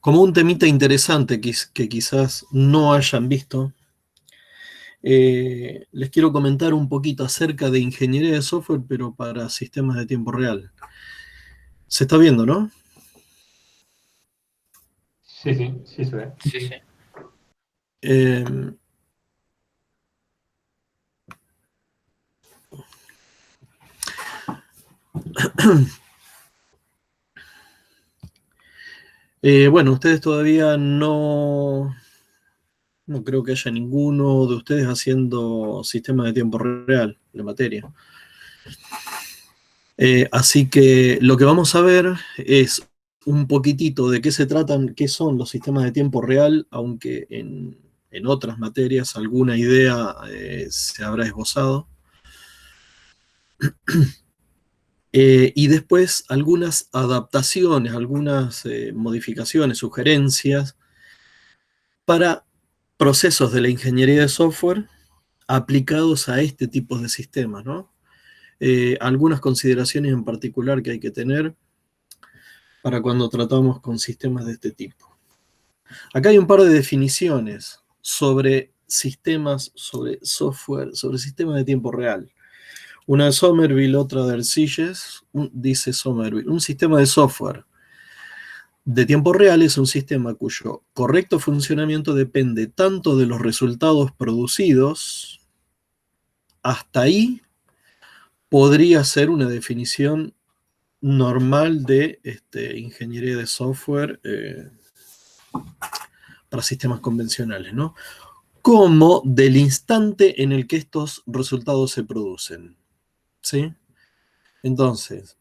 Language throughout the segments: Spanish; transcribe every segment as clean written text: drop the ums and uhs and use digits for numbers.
Como un temita interesante que quizás no hayan visto, les quiero comentar un poquito acerca de ingeniería de software, pero para sistemas de tiempo real. Se está viendo, ¿no? Sí, sí, sí se ve. Sí, sí. Eh, bueno, ustedes todavía no creo que haya ninguno de ustedes haciendo sistemas de tiempo real, de materia. Así que lo que vamos a ver es un poquitito de qué se tratan, qué son los sistemas de tiempo real, aunque en otras materias alguna idea se habrá esbozado. Y después algunas adaptaciones, algunas modificaciones, sugerencias para procesos de la ingeniería de software aplicados a este tipo de sistemas, ¿no? Algunas consideraciones en particular que hay que tener para cuando tratamos con sistemas de este tipo. Acá hay un par de definiciones sobre sistemas, sobre software, sobre sistemas de tiempo real. Una de Somerville, otra de Ercilles, dice Somerville, un sistema de software de tiempo real es un sistema cuyo correcto funcionamiento depende tanto de los resultados producidos, hasta ahí podría ser una definición normal de ingeniería de software para sistemas convencionales, ¿no? Como del instante en el que estos resultados se producen, ¿sí? Entonces,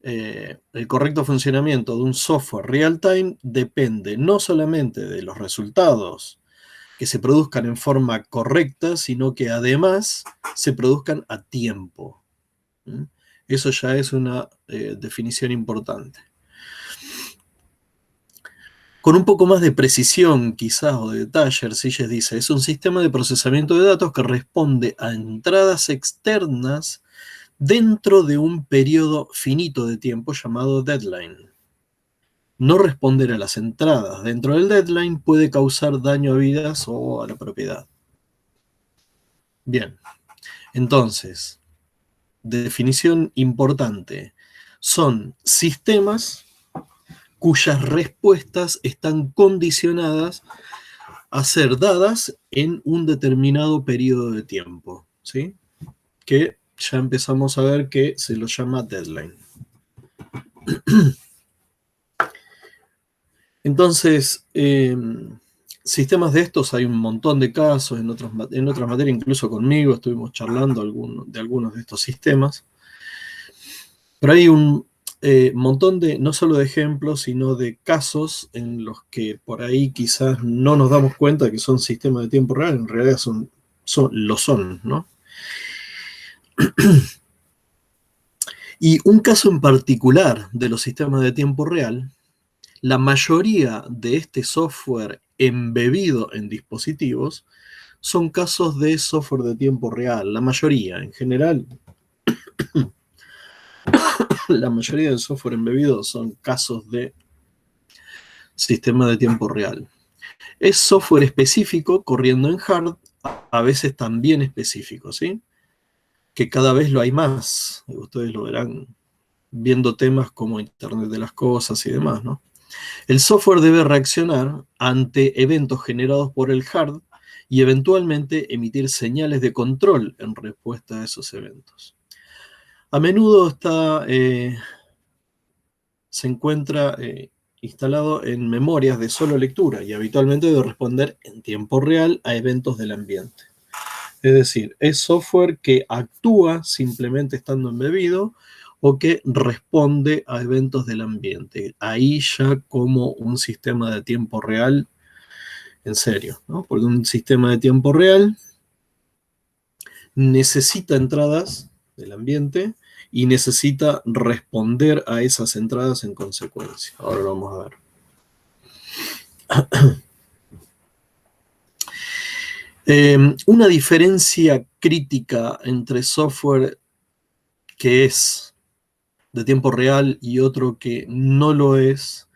el correcto funcionamiento de un software real-time depende no solamente de los resultados que se produzcan en forma correcta, sino que además se produzcan a tiempo. ¿Mm? Eso ya es una definición importante. Con un poco más de precisión, quizás, o de detalle, Ercilles dice, es un sistema de procesamiento de datos que responde a entradas externas dentro de un periodo finito de tiempo llamado deadline. No responder a las entradas dentro del deadline puede causar daño a vidas o a la propiedad. Bien, entonces, definición importante, son sistemas cuyas respuestas están condicionadas a ser dadas en un determinado periodo de tiempo, ¿sí? Que ya empezamos a ver que se lo llama deadline. Entonces, sistemas de estos hay un montón de casos, en otras materias, incluso conmigo, estuvimos charlando de algunos de estos sistemas, pero hay un montón de, no solo de ejemplos, sino de casos en los que por ahí quizás no nos damos cuenta que son sistemas de tiempo real, en realidad lo son, ¿no? Y un caso en particular de los sistemas de tiempo real, la mayoría de este software embebido en dispositivos son casos de software de tiempo real. La mayoría, en general, la mayoría del software embebido son casos de sistema de tiempo real. Es software específico corriendo en hard, a veces también específico, ¿sí? Que cada vez lo hay más. Ustedes lo verán viendo temas como Internet de las Cosas y demás, ¿no? El software debe reaccionar ante eventos generados por el hard y eventualmente emitir señales de control en respuesta a esos eventos. A menudo se encuentra instalado en memorias de solo lectura y habitualmente debe responder en tiempo real a eventos del ambiente. Es decir, es software que actúa simplemente estando embebido o que responde a eventos del ambiente. Ahí ya como un sistema de tiempo real, en serio, ¿no? Porque un sistema de tiempo real necesita entradas del ambiente y necesita responder a esas entradas en consecuencia. Ahora lo vamos a ver. Una diferencia crítica entre software que es de tiempo real y otro que no lo es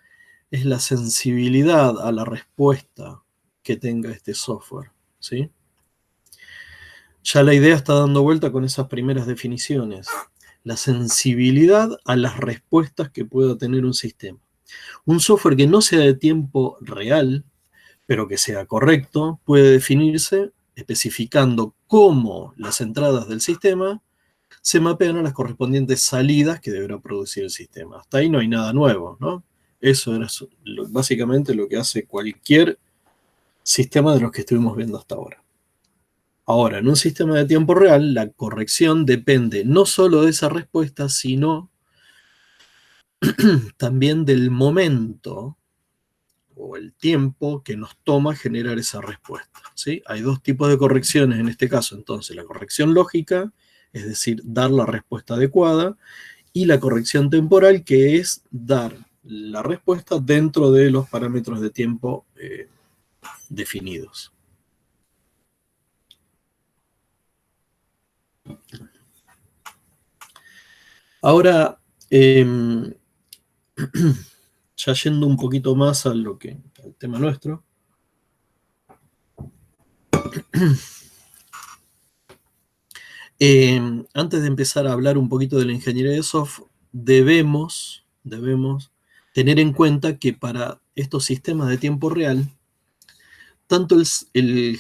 es la sensibilidad a la respuesta que tenga este software, ¿sí? Ya la idea está dando vuelta con esas primeras definiciones. La sensibilidad a las respuestas que pueda tener un sistema. Un software que no sea de tiempo real, pero que sea correcto, puede definirse especificando cómo las entradas del sistema se mapean a las correspondientes salidas que deberá producir el sistema. Hasta ahí no hay nada nuevo, ¿no? Eso era básicamente lo que hace cualquier sistema de los que estuvimos viendo hasta ahora. Ahora, en un sistema de tiempo real, la corrección depende no solo de esa respuesta, sino también del momento o el tiempo que nos toma generar esa respuesta, ¿sí? Hay dos tipos de correcciones en este caso, entonces, la corrección lógica, es decir, dar la respuesta adecuada, y la corrección temporal, que es dar la respuesta dentro de los parámetros de tiempo definidos. Ahora, ya yendo un poquito más al tema nuestro, antes de empezar a hablar un poquito de la ingeniería de software, debemos tener en cuenta que para estos sistemas de tiempo real, tanto el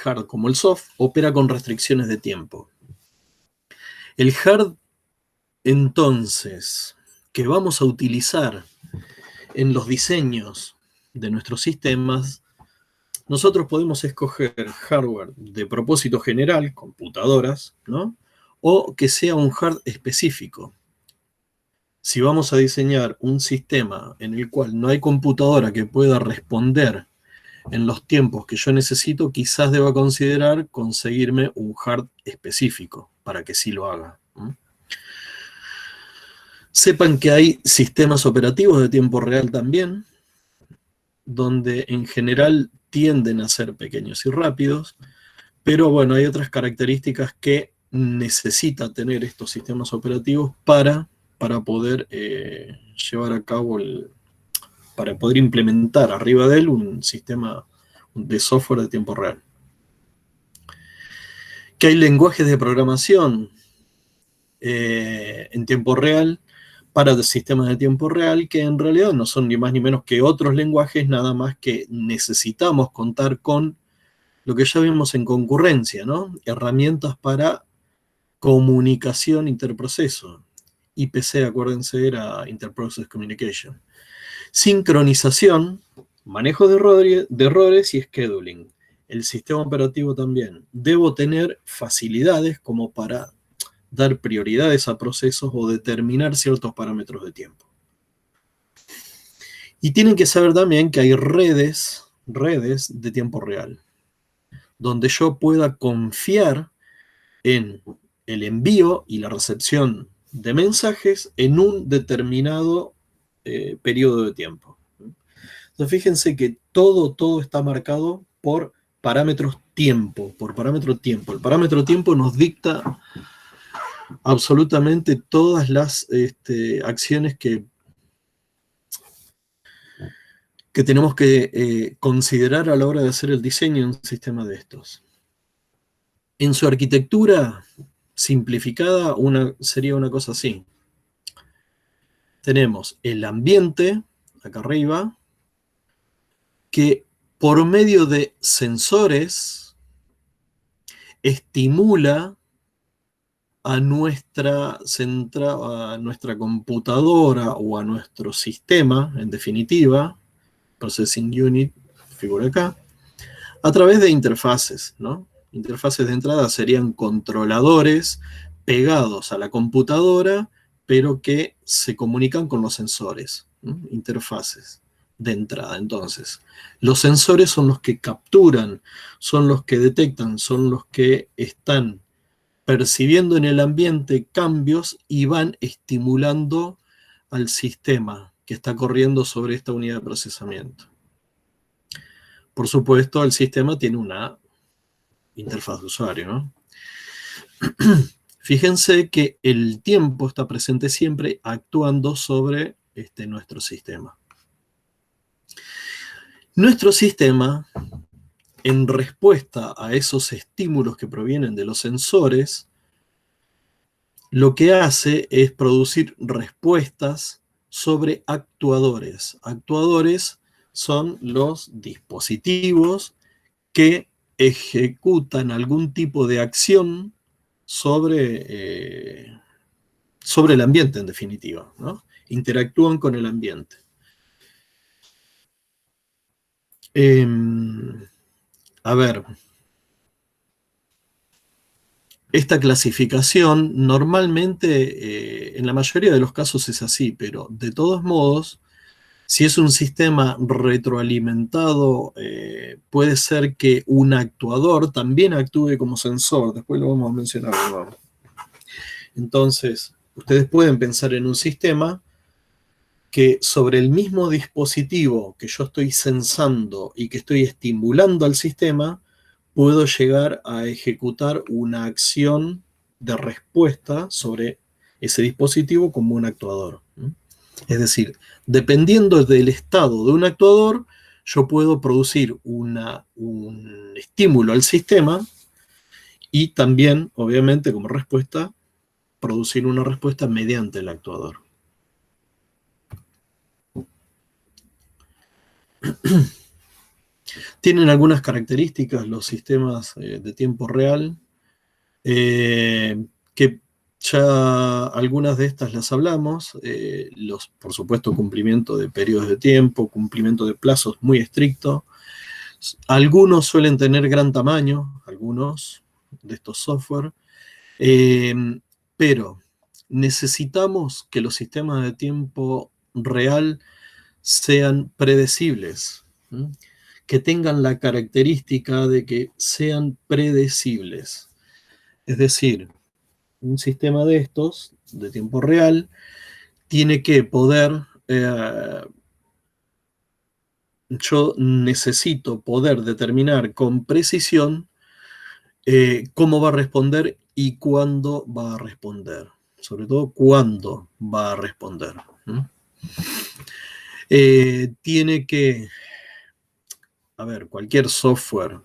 hard como el soft opera con restricciones de tiempo. El hard, entonces, que vamos a utilizar en los diseños de nuestros sistemas, nosotros podemos escoger hardware de propósito general, computadoras, ¿no? O que sea un hard específico. Si vamos a diseñar un sistema en el cual no hay computadora que pueda responder en los tiempos que yo necesito, quizás deba considerar conseguirme un hard específico para que sí lo haga. Sepan que hay sistemas operativos de tiempo real también, donde en general tienden a ser pequeños y rápidos, pero bueno, hay otras características que necesita tener estos sistemas operativos para poder llevar a cabo, para poder implementar arriba de él un sistema de software de tiempo real. Que hay lenguajes de programación en tiempo real para sistemas de tiempo real que en realidad no son ni más ni menos que otros lenguajes, nada más que necesitamos contar con lo que ya vimos en concurrencia, ¿no? Herramientas para comunicación interproceso. IPC, acuérdense, era Interprocess Communication. Sincronización, manejo de errores y scheduling. El sistema operativo también. Debo tener facilidades como para dar prioridades a procesos o determinar ciertos parámetros de tiempo. Y tienen que saber también que hay redes de tiempo real, donde yo pueda confiar en el envío y la recepción de mensajes en un determinado periodo de tiempo. Entonces, fíjense que todo está marcado por parámetros tiempo, por parámetro tiempo. El parámetro tiempo nos dicta absolutamente todas las acciones que tenemos que considerar a la hora de hacer el diseño de un sistema de estos. En su arquitectura simplificada sería una cosa así. Tenemos el ambiente, acá arriba, que por medio de sensores estimula a nuestra computadora o a nuestro sistema, en definitiva, Processing Unit, figura acá, a través de interfaces, ¿no? Interfaces de entrada serían controladores pegados a la computadora, pero que se comunican con los sensores, ¿no? Interfaces de entrada. Entonces, los sensores son los que capturan, son los que detectan, son los que están percibiendo en el ambiente cambios y van estimulando al sistema que está corriendo sobre esta unidad de procesamiento. Por supuesto, el sistema tiene una interfaz de usuario, ¿no? Fíjense que el tiempo está presente siempre actuando sobre nuestro sistema. Nuestro sistema, en respuesta a esos estímulos que provienen de los sensores, lo que hace es producir respuestas sobre actuadores. Actuadores son los dispositivos que ejecutan algún tipo de acción sobre el ambiente, en definitiva, ¿no? Interactúan con el ambiente. A ver, esta clasificación normalmente, en la mayoría de los casos es así, pero de todos modos, si es un sistema retroalimentado, puede ser que un actuador también actúe como sensor. Después lo vamos a mencionar de nuevo. Entonces, ustedes pueden pensar en un sistema que sobre el mismo dispositivo que yo estoy sensando y que estoy estimulando al sistema, puedo llegar a ejecutar una acción de respuesta sobre ese dispositivo como un actuador. Es decir, dependiendo del estado de un actuador, yo puedo producir un estímulo al sistema y también, obviamente, como respuesta, producir una respuesta mediante el actuador. Tienen algunas características los sistemas de tiempo real, que ya algunas de estas las hablamos, por supuesto, cumplimiento de periodos de tiempo, cumplimiento de plazos muy estricto. Algunos suelen tener gran tamaño, algunos de estos software, pero necesitamos que los sistemas de tiempo real sean predecibles, que tengan la característica de que sean predecibles. Es decir, un sistema de estos, de tiempo real, tiene que poder, yo necesito poder determinar con precisión cómo va a responder y cuándo va a responder. Sobre todo, cuándo va a responder. Tiene que, a ver, cualquier software,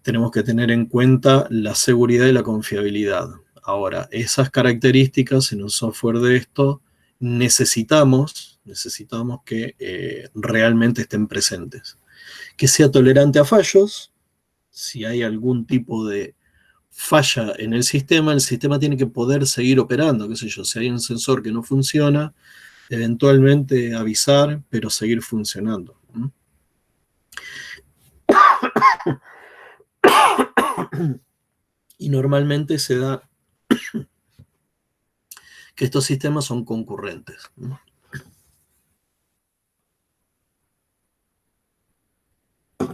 tenemos que tener en cuenta la seguridad y la confiabilidad. Ahora, esas características en un software de esto necesitamos que realmente estén presentes. Que sea tolerante a fallos. Si hay algún tipo de falla en el sistema tiene que poder seguir operando, qué sé yo, si hay un sensor que no funciona, eventualmente avisar, pero seguir funcionando. Y normalmente se da que estos sistemas son concurrentes.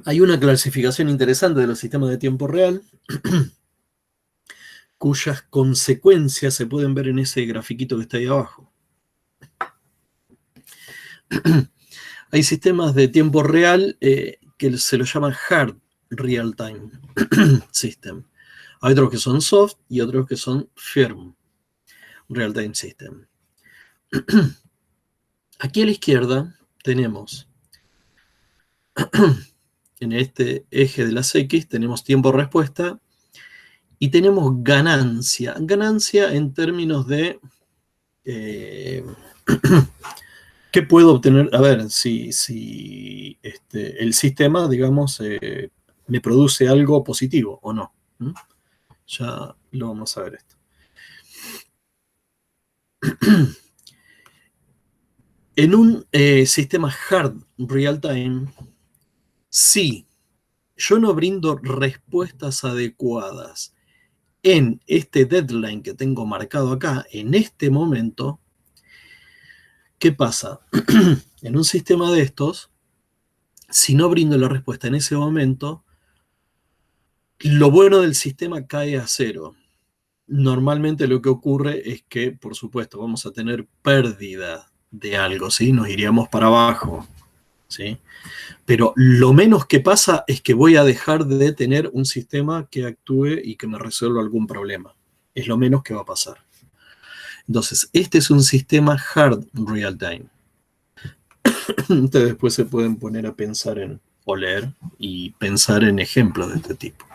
Hay una clasificación interesante de los sistemas de tiempo real, cuyas consecuencias se pueden ver en ese grafiquito que está ahí abajo. Hay sistemas de tiempo real que se los llama hard real time system. Hay otros que son soft y otros que son firm real time system. Aquí a la izquierda tenemos, en este eje de las X, tenemos tiempo-respuesta y tenemos ganancia. Ganancia en términos de ¿qué puedo obtener? A ver, si el sistema, digamos, me produce algo positivo o no. Ya lo vamos a ver esto. En un sistema hard real time, si yo no brindo respuestas adecuadas en este deadline que tengo marcado acá, en este momento, ¿qué pasa? En un sistema de estos, si no brindo la respuesta en ese momento, lo bueno del sistema cae a cero. Normalmente lo que ocurre es que, por supuesto, vamos a tener pérdida de algo, ¿sí? Nos iríamos para abajo, ¿sí? Pero lo menos que pasa es que voy a dejar de tener un sistema que actúe y que me resuelva algún problema. Es lo menos que va a pasar. Entonces, este es un sistema hard real time. Ustedes después se pueden poner a pensar o leer y pensar en ejemplos de este tipo.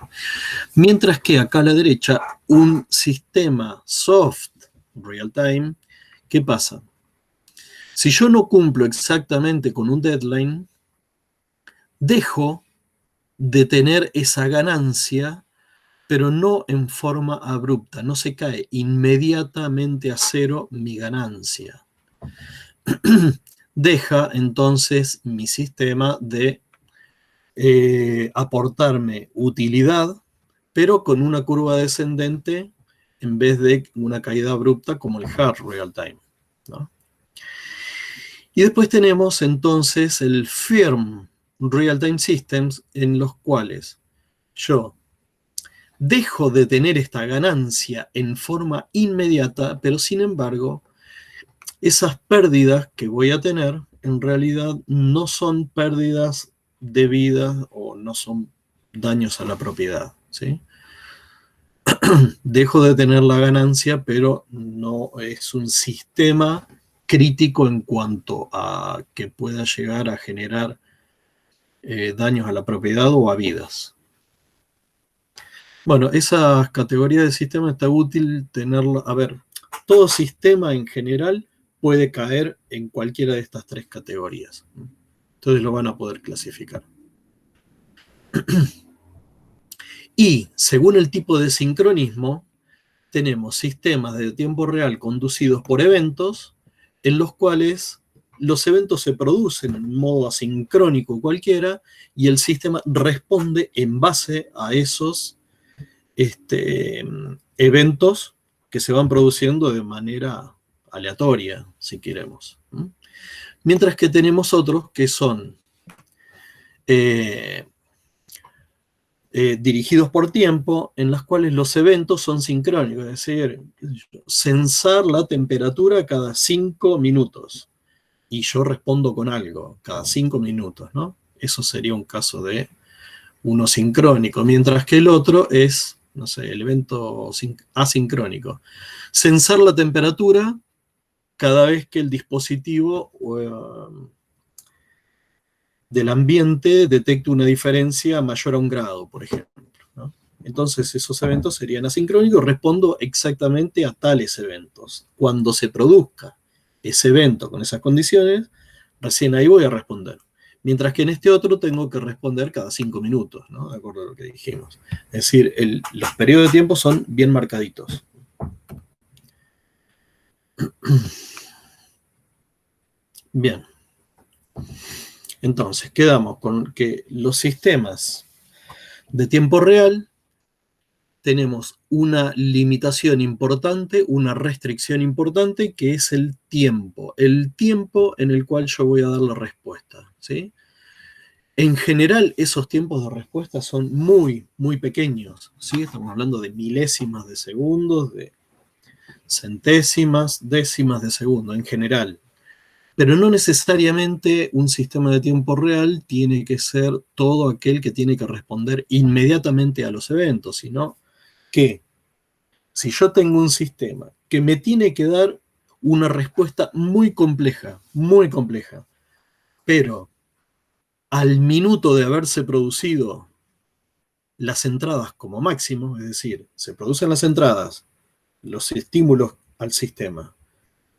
Mientras que acá a la derecha, un sistema soft real time, ¿qué pasa? Si yo no cumplo exactamente con un deadline, dejo de tener esa ganancia, pero no en forma abrupta, no se cae inmediatamente a cero mi ganancia. Deja entonces mi sistema de aportarme utilidad, pero con una curva descendente en vez de una caída abrupta como el hard real time, ¿no? Y después tenemos entonces el firm real time systems, en los cuales yo dejo de tener esta ganancia en forma inmediata, pero sin embargo, esas pérdidas que voy a tener en realidad no son pérdidas debidas o no son daños a la propiedad, ¿sí? Dejo de tener la ganancia, pero no es un sistema crítico en cuanto a que pueda llegar a generar daños a la propiedad o a vidas. Bueno, esas categorías de sistema está útil tenerlo. A ver, todo sistema en general puede caer en cualquiera de estas tres categorías. Entonces lo van a poder clasificar. Y según el tipo de sincronismo, tenemos sistemas de tiempo real conducidos por eventos, en los cuales los eventos se producen en modo asincrónico cualquiera, y el sistema responde en base a esos eventos que se van produciendo de manera aleatoria, si queremos. Mientras que tenemos otros que son eh, dirigidos por tiempo, en las cuales los eventos son sincrónicos, es decir, censar la temperatura cada 5 minutos, y yo respondo con algo cada 5 minutos, ¿no? Eso sería un caso de uno sincrónico, mientras que el otro es, no sé, el evento asincrónico. Censar la temperatura cada vez que el dispositivo del ambiente detecta una diferencia mayor a un grado, por ejemplo, ¿no? Entonces esos eventos serían asincrónicos, respondo exactamente a tales eventos. Cuando se produzca ese evento con esas condiciones, recién ahí voy a responder. Mientras que en este otro tengo que responder cada 5 minutos, ¿no? De acuerdo a lo que dijimos. Es decir, los periodos de tiempo son bien marcaditos. Bien. Entonces, quedamos con que los sistemas de tiempo real tenemos una limitación importante, una restricción importante, que es el tiempo en el cual yo voy a dar la respuesta, ¿sí? En general, esos tiempos de respuesta son muy, muy pequeños, ¿sí? Estamos hablando de milésimas de segundos, de centésimas, décimas de segundo, en general. Pero no necesariamente un sistema de tiempo real tiene que ser todo aquel que tiene que responder inmediatamente a los eventos, sino que si yo tengo un sistema que me tiene que dar una respuesta muy compleja, pero al minuto de haberse producido las entradas como máximo, es decir, se producen las entradas, los estímulos al sistema,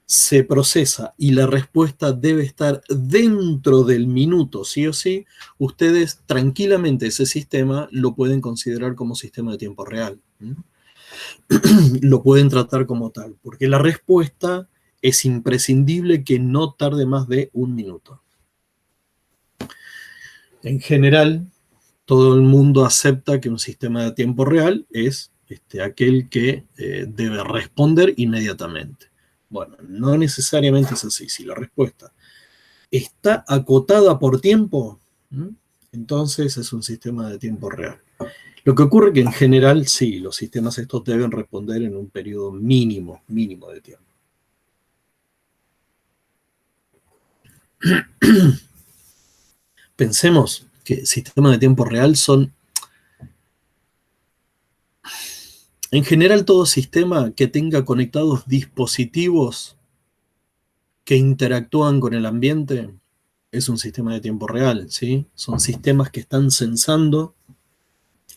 se procesa y la respuesta debe estar dentro del minuto, sí o sí, ustedes tranquilamente ese sistema lo pueden considerar como sistema de tiempo real. Lo pueden tratar como tal, porque la respuesta es imprescindible que no tarde más de 1 minuto. En general, todo el mundo acepta que un sistema de tiempo real es aquel que debe responder inmediatamente. Bueno, no necesariamente es así. Si la respuesta está acotada por tiempo, entonces es un sistema de tiempo real. Lo que ocurre es que en general sí, los sistemas estos deben responder en un periodo mínimo de tiempo. Pensemos que sistemas de tiempo real son, en general, todo sistema que tenga conectados dispositivos que interactúan con el ambiente es un sistema de tiempo real, ¿sí? Son sistemas que están sensando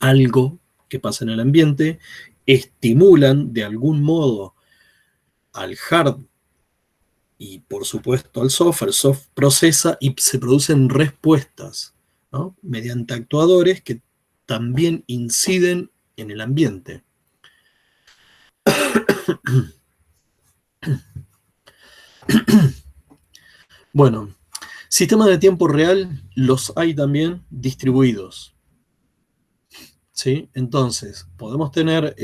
algo que pasa en el ambiente, estimulan de algún modo al hard y por supuesto al software. El software procesa y se producen respuestas, ¿no? Mediante actuadores que también inciden en el ambiente. Bueno, sistemas de tiempo real los hay también distribuidos, ¿sí? Entonces, podemos tener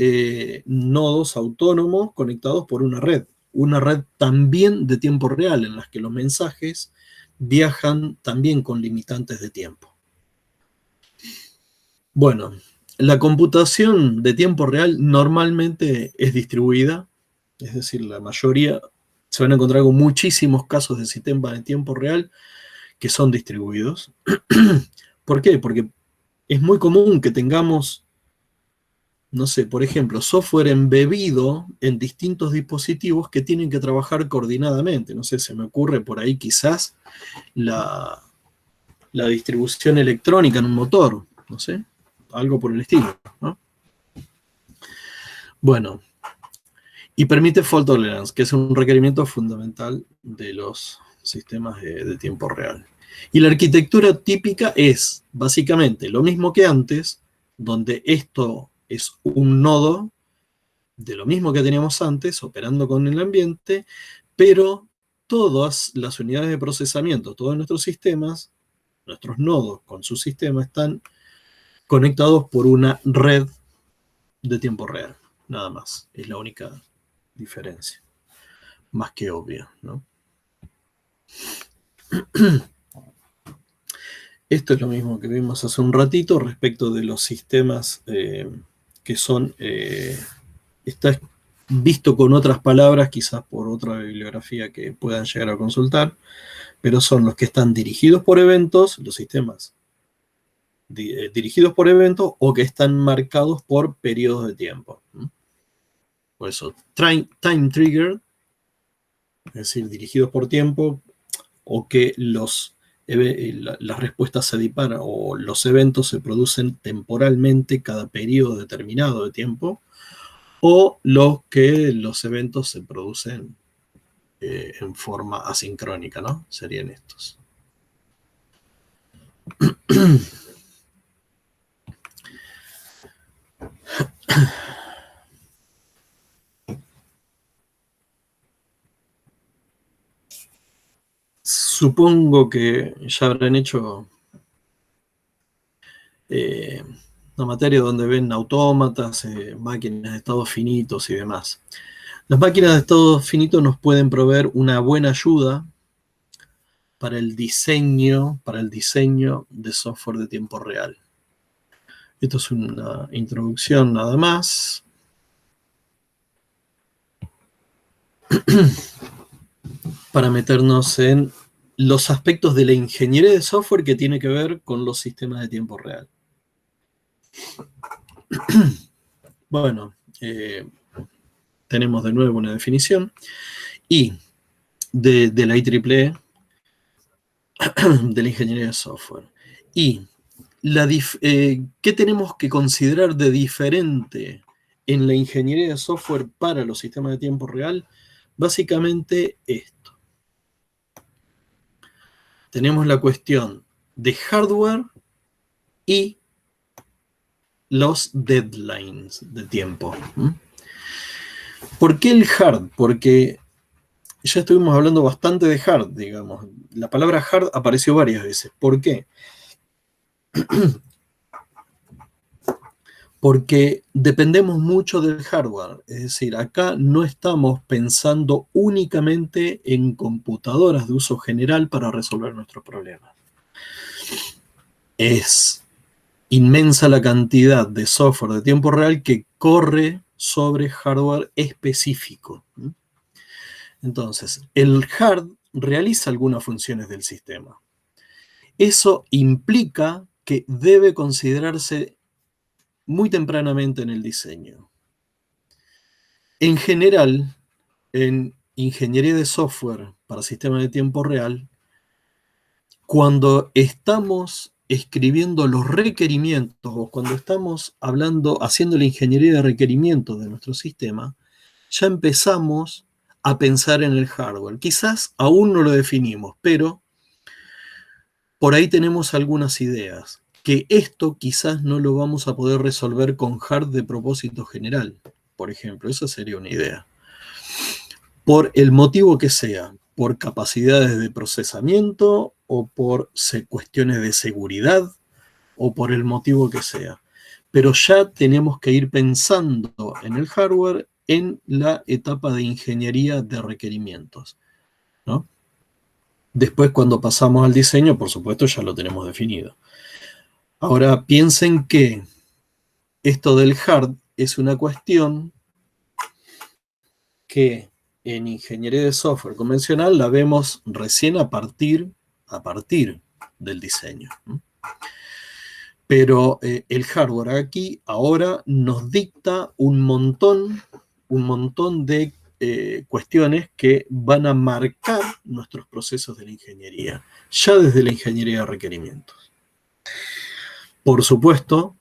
nodos autónomos conectados por una red también de tiempo real, en las que los mensajes viajan también con limitantes de tiempo. Bueno, la computación de tiempo real normalmente es distribuida, es decir, la mayoría se van a encontrar con muchísimos casos de sistemas de tiempo real que son distribuidos. ¿Por qué? Porque es muy común que tengamos, no sé, por ejemplo, software embebido en distintos dispositivos que tienen que trabajar coordinadamente. No sé, se me ocurre por ahí quizás la, la distribución electrónica en un motor, no sé, algo por el estilo, ¿no? Bueno, y permite fault tolerance, que es un requerimiento fundamental de los sistemas de tiempo real. Y la arquitectura típica es básicamente lo mismo que antes, donde esto es un nodo de lo mismo que teníamos antes, operando con el ambiente, pero todas las unidades de procesamiento, todos nuestros sistemas, nuestros nodos con su sistema, están conectados por una red de tiempo real. Nada más. Es la única diferencia. Más que obvia, ¿no? Esto es lo mismo que vimos hace un ratito respecto de los sistemas que son, está visto con otras palabras, quizás por otra bibliografía que puedan llegar a consultar, pero son los que están dirigidos por eventos, los sistemas dirigidos por eventos o que están marcados por periodos de tiempo. Por eso, time trigger, es decir, dirigidos por tiempo, o que las respuestas se disparan o los eventos se producen temporalmente cada periodo determinado de tiempo, o los eventos se producen en forma asincrónica, ¿no? Serían estos. Supongo que ya habrán hecho una materia donde ven autómatas, máquinas de estados finitos y demás. Las máquinas de estados finitos nos pueden proveer una buena ayuda para el diseño de software de tiempo real. Esto es una introducción nada más. Para meternos en los aspectos de la ingeniería de software que tiene que ver con los sistemas de tiempo real. Bueno, tenemos de nuevo una definición y de la IEEE, de la ingeniería de software. Y ¿qué tenemos que considerar de diferente en la ingeniería de software para los sistemas de tiempo real? Básicamente esto. Tenemos la cuestión de hardware y los deadlines de tiempo. ¿Por qué el hard? Porque ya estuvimos hablando bastante de hard, digamos. La palabra hard apareció varias veces. ¿Por qué? Porque dependemos mucho del hardware. Es decir, acá no estamos pensando únicamente en computadoras de uso general para resolver nuestros problemas. Es inmensa la cantidad de software de tiempo real que corre sobre hardware específico. Entonces, el hard realiza algunas funciones del sistema. Eso implica que debe considerarse muy tempranamente en el diseño. En general, en ingeniería de software para sistemas de tiempo real, cuando estamos escribiendo los requerimientos o cuando estamos hablando, haciendo la ingeniería de requerimientos de nuestro sistema, ya empezamos a pensar en el hardware. Quizás aún no lo definimos, pero por ahí tenemos algunas ideas. Que esto quizás no lo vamos a poder resolver con hard de propósito general, por ejemplo. Esa sería una idea. Por el motivo que sea, por capacidades de procesamiento o por cuestiones de seguridad o por el motivo que sea. Pero ya tenemos que ir pensando en el hardware en la etapa de ingeniería de requerimientos, ¿no? Después, cuando pasamos al diseño, por supuesto, ya lo tenemos definido. Ahora, piensen que esto del hard es una cuestión que en ingeniería de software convencional la vemos recién a partir del diseño. Pero el hardware aquí ahora nos dicta un montón de cuestiones que van a marcar nuestros procesos de la ingeniería, ya desde la ingeniería de requerimientos. Por supuesto,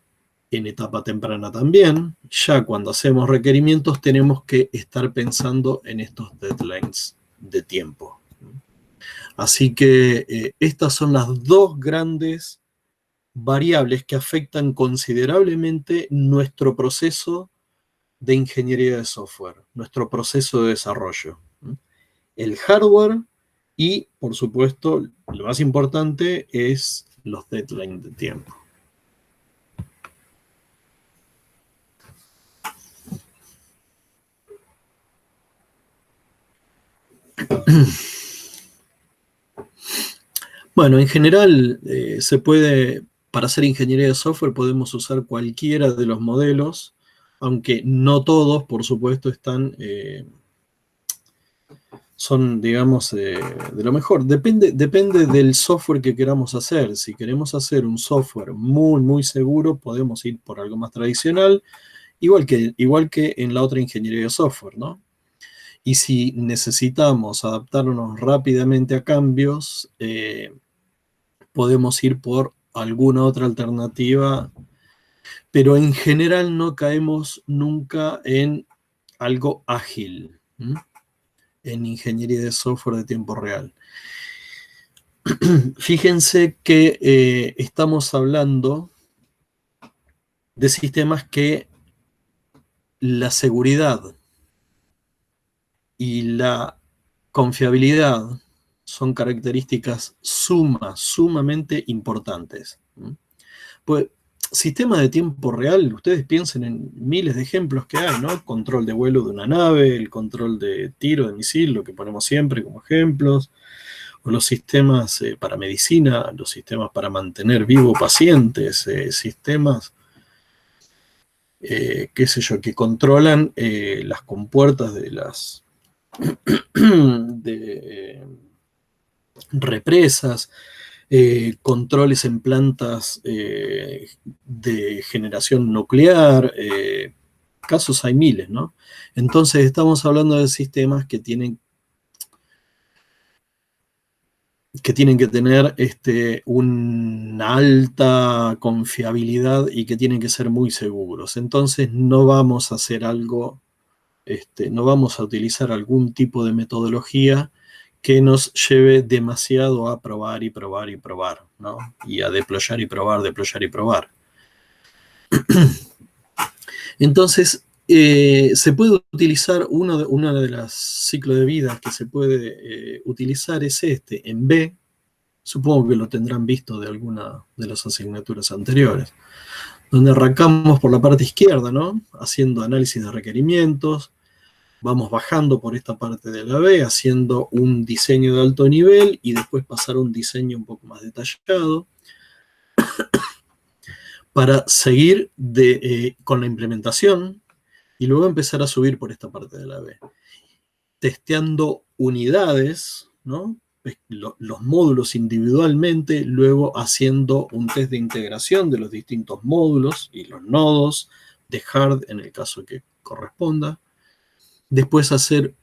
en etapa temprana también, ya cuando hacemos requerimientos tenemos que estar pensando en estos deadlines de tiempo. Así que estas son las dos grandes variables que afectan considerablemente nuestro proceso de ingeniería de software, nuestro proceso de desarrollo. El hardware y, por supuesto, lo más importante es los deadlines de tiempo. Bueno, en general se puede, para hacer ingeniería de software podemos usar cualquiera de los modelos, aunque no todos, por supuesto, son, digamos, de lo mejor. Depende del software que queramos hacer. Si queremos hacer un software muy, muy seguro, podemos ir por algo más tradicional, igual que en la otra ingeniería de software, ¿no? Y si necesitamos adaptarnos rápidamente a cambios, podemos ir por alguna otra alternativa, pero en general no caemos nunca en algo ágil, en ingeniería de software de tiempo real. Fíjense que estamos hablando de sistemas que la seguridad y la confiabilidad son características sumamente importantes. Pues, sistema de tiempo real, ustedes piensen en miles de ejemplos que hay, ¿no? Control de vuelo de una nave, el control de tiro de misil, lo que ponemos siempre como ejemplos, o los sistemas para medicina, los sistemas para mantener vivos pacientes, sistemas, qué sé yo, que controlan las compuertas de las represas, controles en plantas de generación nuclear, casos hay miles, ¿no? Entonces estamos hablando de sistemas que tienen que tener una alta confiabilidad y que tienen que ser muy seguros. Entonces no vamos a hacer algo, no vamos a utilizar algún tipo de metodología que nos lleve demasiado a probar y probar y probar, ¿no? Y a deployar y probar, deployar y probar. Entonces, se puede utilizar, una de las ciclos de vida que se puede utilizar es en B. Supongo que lo tendrán visto de alguna de las asignaturas anteriores, donde arrancamos por la parte izquierda, ¿no? Haciendo análisis de requerimientos, vamos bajando por esta parte de la B, haciendo un diseño de alto nivel y después pasar a un diseño un poco más detallado para seguir con la implementación y luego empezar a subir por esta parte de la B. Testeando unidades, ¿no? Los módulos individualmente, luego haciendo un test de integración de los distintos módulos y los nodos de hard en el caso que corresponda. Después hacer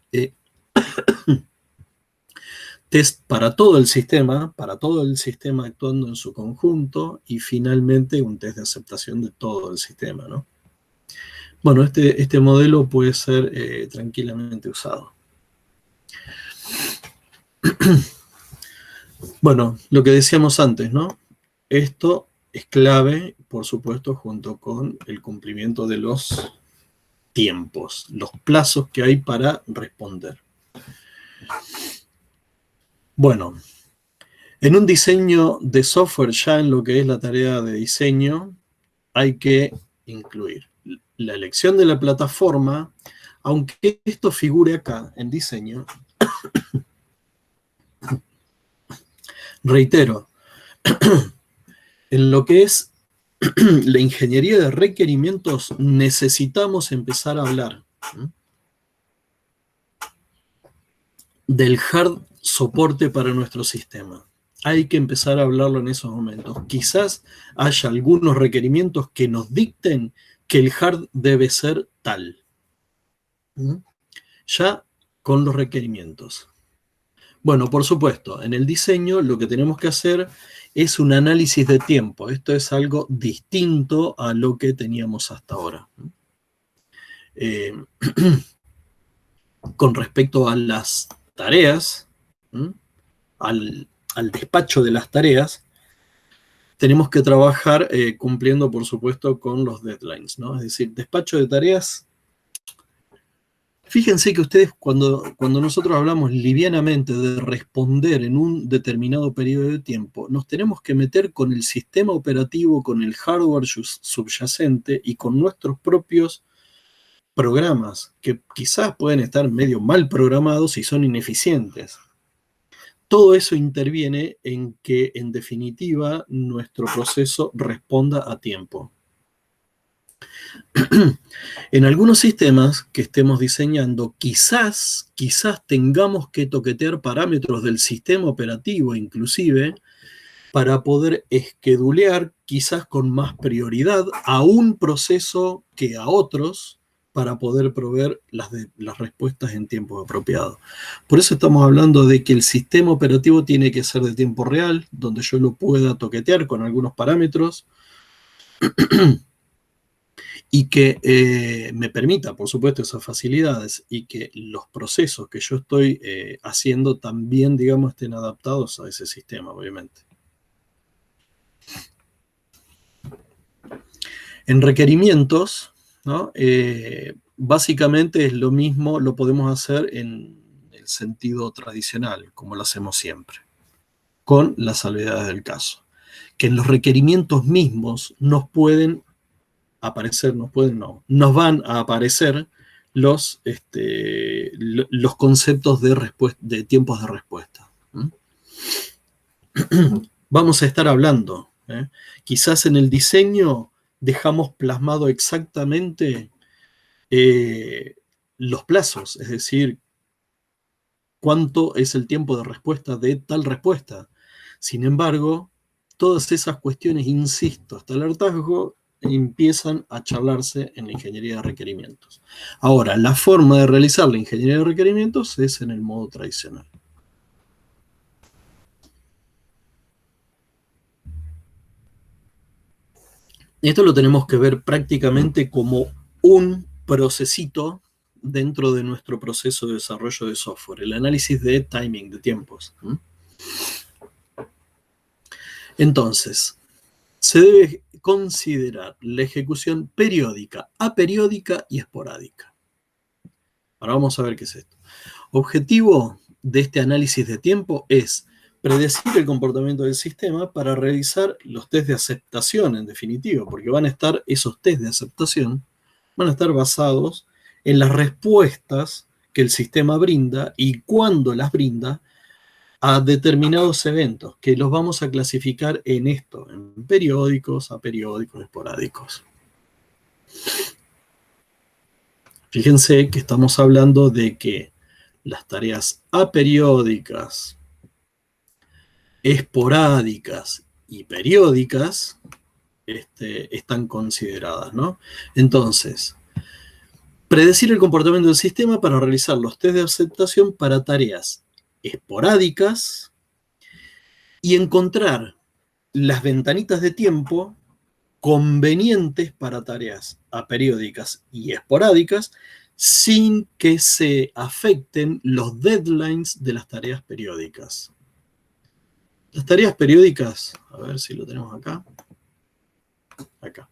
test para todo el sistema actuando en su conjunto, y finalmente un test de aceptación de todo el sistema, ¿no? Bueno, este modelo puede ser tranquilamente usado. Bueno, lo que decíamos antes, ¿no? Esto es clave, por supuesto, junto con el cumplimiento de los tiempos, los plazos que hay para responder. Bueno, en un diseño de software, ya en lo que es la tarea de diseño, hay que incluir la elección de la plataforma, aunque esto figure acá en diseño. Reitero, en lo que es la ingeniería de requerimientos necesitamos empezar a hablar del hard soporte para nuestro sistema. Hay que empezar a hablarlo en esos momentos. Quizás haya algunos requerimientos que nos dicten que el hard debe ser tal. Ya con los requerimientos. Bueno, por supuesto, en el diseño lo que tenemos que hacer es un análisis de tiempo. Esto es algo distinto a lo que teníamos hasta ahora. Con respecto a las tareas, al despacho de las tareas, tenemos que trabajar cumpliendo, por supuesto, con los deadlines, ¿no? Es decir, despacho de tareas. Fíjense que ustedes, cuando nosotros hablamos livianamente de responder en un determinado periodo de tiempo, nos tenemos que meter con el sistema operativo, con el hardware subyacente y con nuestros propios programas, que quizás pueden estar medio mal programados y son ineficientes. Todo eso interviene en que, en definitiva, nuestro proceso responda a tiempo. En algunos sistemas que estemos diseñando, quizás tengamos que toquetear parámetros del sistema operativo, inclusive, para poder esquedulear, quizás con más prioridad, a un proceso que a otros, para poder proveer las respuestas en tiempo apropiado. Por eso estamos hablando de que el sistema operativo tiene que ser de tiempo real, donde yo lo pueda toquetear con algunos parámetros, y que me permita, por supuesto, esas facilidades, y que los procesos que yo estoy haciendo también, digamos, estén adaptados a ese sistema, obviamente. En requerimientos, ¿no? Básicamente es lo mismo, lo podemos hacer en el sentido tradicional, como lo hacemos siempre, con las salvedades del caso. Que en los requerimientos mismos nos pueden aparecer, nos van a aparecer los conceptos de tiempos de respuesta. Vamos a estar hablando, quizás en el diseño dejamos plasmado exactamente los plazos, es decir, cuánto es el tiempo de respuesta de tal respuesta. Sin embargo, todas esas cuestiones, insisto, hasta el hartazgo, empiezan a charlarse en la ingeniería de requerimientos. Ahora, la forma de realizar la ingeniería de requerimientos es en el modo tradicional. Esto lo tenemos que ver prácticamente como un procesito dentro de nuestro proceso de desarrollo de software, el análisis de timing, de tiempos. Entonces, se debe considerar la ejecución periódica, aperiódica y esporádica. Ahora vamos a ver qué es esto. Objetivo de este análisis de tiempo es predecir el comportamiento del sistema para realizar los test de aceptación, en definitiva, porque van a estar esos test de aceptación, van a estar basados en las respuestas que el sistema brinda y cuándo las brinda a determinados eventos, que los vamos a clasificar en esto, en periódicos, aperiódicos, esporádicos. Fíjense que estamos hablando de que las tareas aperiódicas, esporádicas y periódicas están consideradas, ¿no? Entonces, predecir el comportamiento del sistema para realizar los test de aceptación para tareas esporádicas y encontrar las ventanitas de tiempo convenientes para tareas aperiódicas y esporádicas sin que se afecten los deadlines de las tareas periódicas. Las tareas periódicas, a ver si lo tenemos acá. Acá.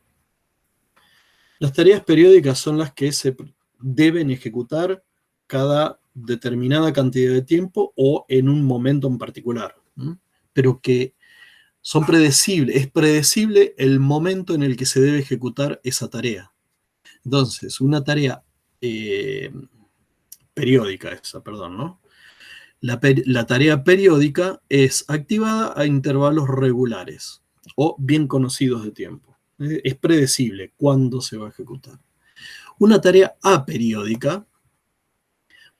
Las tareas periódicas son las que se deben ejecutar cada determinada cantidad de tiempo o en un momento en particular, pero que son predecibles, es predecible el momento en el que se debe ejecutar esa tarea. Entonces, una tarea periódica, perdón, ¿no? La tarea periódica es activada a intervalos regulares o bien conocidos de tiempo. Es predecible cuándo se va a ejecutar. Una tarea aperiódica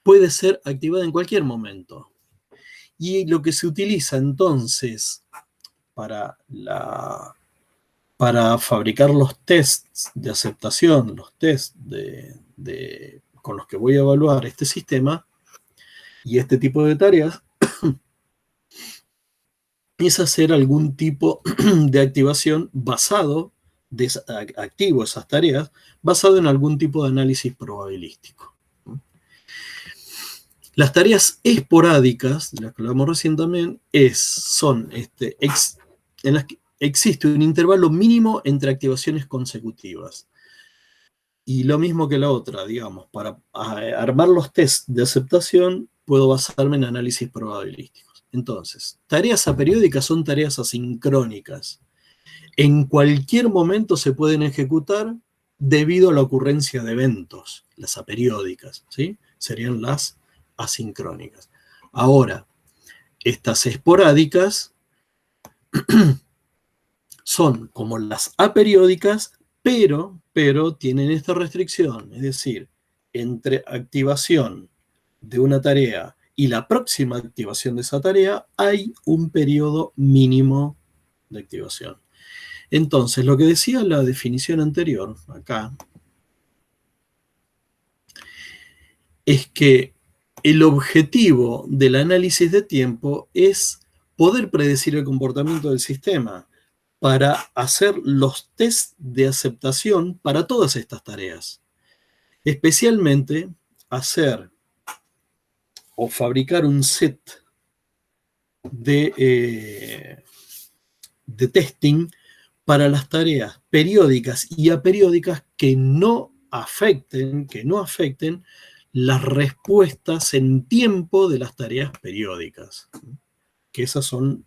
puede ser activada en cualquier momento. Y lo que se utiliza entonces para fabricar los tests de aceptación, los tests con los que voy a evaluar este sistema y este tipo de tareas, es hacer algún tipo de activación activo esas tareas, basado en algún tipo de análisis probabilístico. Las tareas esporádicas, de las que hablamos recién también, son en las que existe un intervalo mínimo entre activaciones consecutivas. Y lo mismo que la otra, digamos, para armar los tests de aceptación, puedo basarme en análisis probabilísticos. Entonces, tareas aperiódicas son tareas asincrónicas. En cualquier momento se pueden ejecutar debido a la ocurrencia de eventos, las aperiódicas, ¿sí? Serían las asincrónicas. Ahora, estas esporádicas son como las aperiódicas, pero tienen esta restricción, es decir, entre activación de una tarea y la próxima activación de esa tarea hay un periodo mínimo de activación. Entonces, lo que decía la definición anterior, acá, es que el objetivo del análisis de tiempo es poder predecir el comportamiento del sistema para hacer los tests de aceptación para todas estas tareas. Especialmente hacer o fabricar un set de testing para las tareas periódicas y aperiódicas que no afecten las respuestas en tiempo de las tareas periódicas. Que esas son,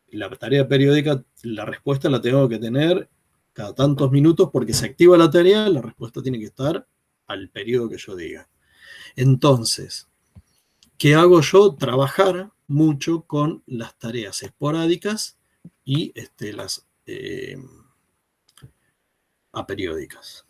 la tarea periódica, la respuesta la tengo que tener cada tantos minutos porque se activa la tarea, la respuesta tiene que estar al periodo que yo diga. Entonces, ¿qué hago yo? Trabajar mucho con las tareas esporádicas y las aperiódicas.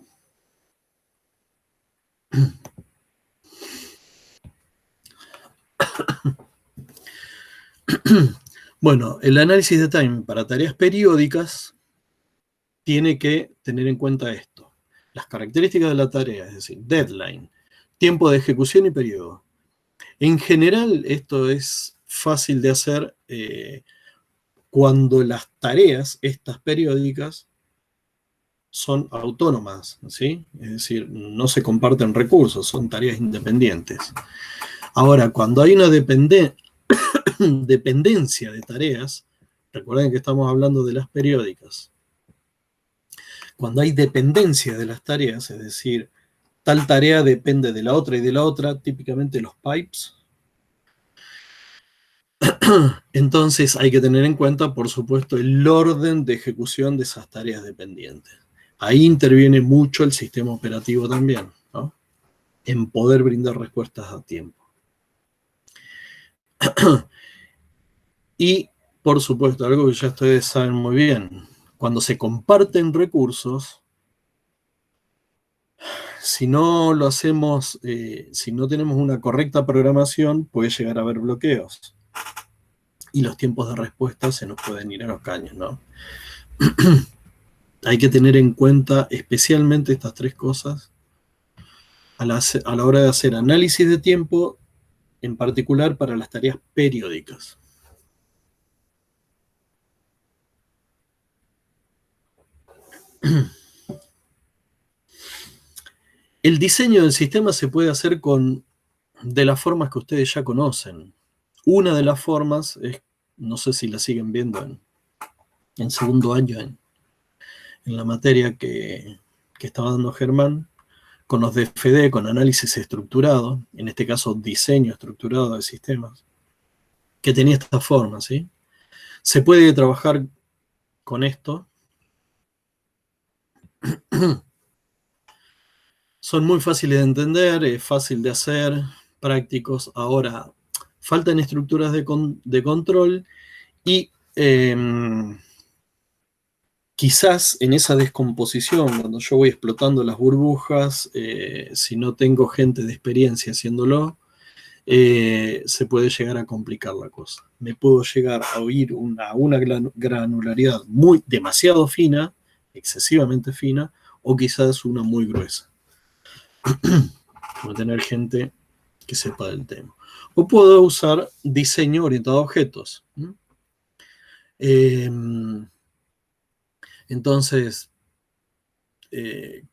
Bueno, el análisis de time para tareas periódicas tiene que tener en cuenta esto. Las características de la tarea, es decir, deadline, tiempo de ejecución y periodo. En general, esto es fácil de hacer cuando las tareas, estas periódicas, son autónomas, ¿sí? Es decir, no se comparten recursos, son tareas independientes. Ahora, cuando hay una dependencia de tareas, recuerden que estamos hablando de las periódicas, cuando hay dependencia de las tareas, es decir, tal tarea depende de la otra y de la otra, típicamente los pipes, entonces hay que tener en cuenta, por supuesto, el orden de ejecución de esas tareas dependientes. Ahí interviene mucho el sistema operativo también, ¿no? En poder brindar respuestas a tiempo. Y, por supuesto, algo que ya ustedes saben muy bien, cuando se comparten recursos, si no lo hacemos, si no tenemos una correcta programación, puede llegar a haber bloqueos. Y los tiempos de respuesta se nos pueden ir a los caños, ¿no? Hay que tener en cuenta especialmente estas tres cosas a la hora de hacer análisis de tiempo en particular para las tareas periódicas. El diseño del sistema se puede hacer de las formas que ustedes ya conocen. Una de las formas es, no sé si la siguen viendo en segundo año en la materia que estaba dando Germán, con los DFD, con análisis estructurado, en este caso diseño estructurado de sistemas, que tenía esta forma, ¿sí? Se puede trabajar con esto. Son muy fáciles de entender, es fácil de hacer, prácticos. Ahora, faltan estructuras de control y quizás en esa descomposición, cuando yo voy explotando las burbujas, si no tengo gente de experiencia haciéndolo, se puede llegar a complicar la cosa. Me puedo llegar a oír una granularidad demasiado fina, excesivamente fina, o quizás una muy gruesa. No tener gente que sepa del tema. O puedo usar diseño orientado a objetos. Entonces,